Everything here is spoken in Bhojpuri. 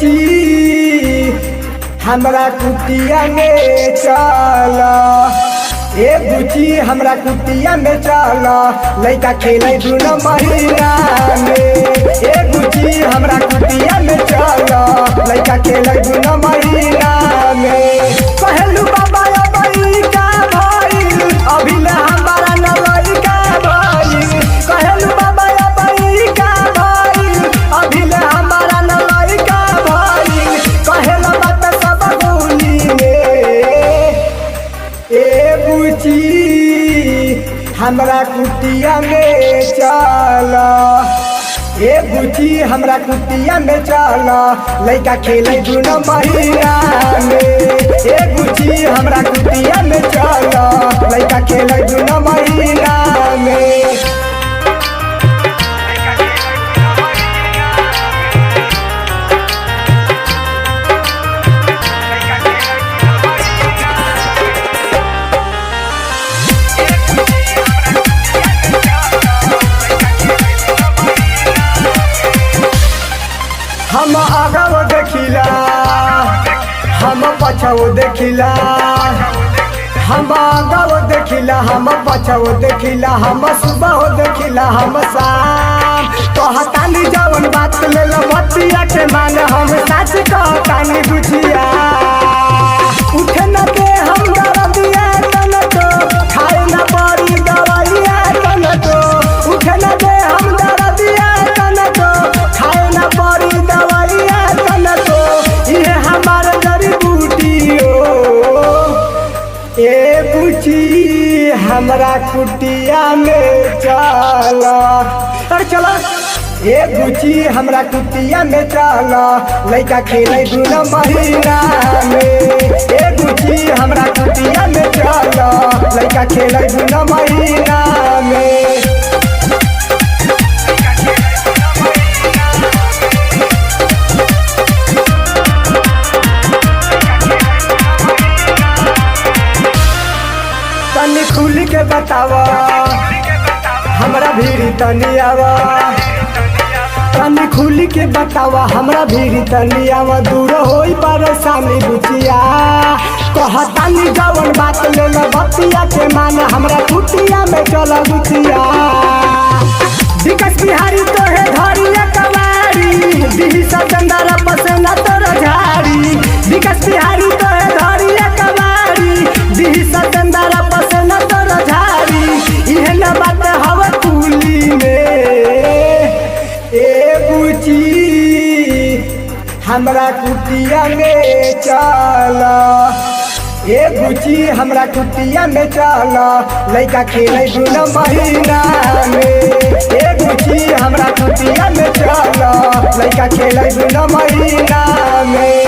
बुची हमरा कुटिया में चला, ए बुची हमरा कुटिया में चला, लइका खेले दुनो महीना में। ए बुची हमरा कुटिया में चला, लइका खेले दुनो महीना में। कहलू बाबा अबई का भइल, अभी ले हमारा न लइका भइल। कहलू बाबा अबई का भइल, अभी ले हमारा न लइका भइल। कहला बात सब भूली में, ए बुची हमरा कुटिया में चला, ए बुची हमरा कुटिया में चला, लइका खेले दुनो महीना में। ए बुची हमरा कुटिया में चला, लइका खेले दुनो महीना में। हम आगाव देखिला, हम पछाओ देखिला, हम आगाव देखिला, हम पछाओ देखिला, हम सुबह देखिला, हम शाम। कहतानी जवन बात ले लो मतिया के मान, हम सच कहतानी बुझिया। उठे न दे हम दरदिया तन तो, खाए न पड़ी दवाइया तन तो। उठे न दे हम दरदिया तन तो, खाए न पड़ी दवाइया तन तो। ये हमार जड़ी बूटियो, ए बुची हमरा कुटिया में चला, अरे चला। ए बुची हमरा कुटिया में चला, लइका खेले दुनो महीना में। ए बुची हमरा कुटिया में चला, लइका खेले दुनो महीना में। तनी खुल के बतावा, हमरा भीड़ तनी आवा। तनी खुल के बतावा, हमरा भीड़ तनी आवा। दूर होई परेशानी बुचिया, कहतानी जवन बात ले लो बतिया के मान, हमरा कुटिया में चल बुचिया। विकास बिहारी तो है धरिया कवारी, दिही सचंदर पसंद तोर झाड़ी। विकास बिहारी तो है धरिया कवारी, दिही सचंदर पसंद तोर झाड़ी। इहे न बात हव कुली में, ए बुची हमरा कुटिया में चला, ए बुची हमरा कुटिया में चला, लइका खेले दुनो महीना में। ए बुची हमरा कुटिया में चला, लइका खेले दुनो महीना में।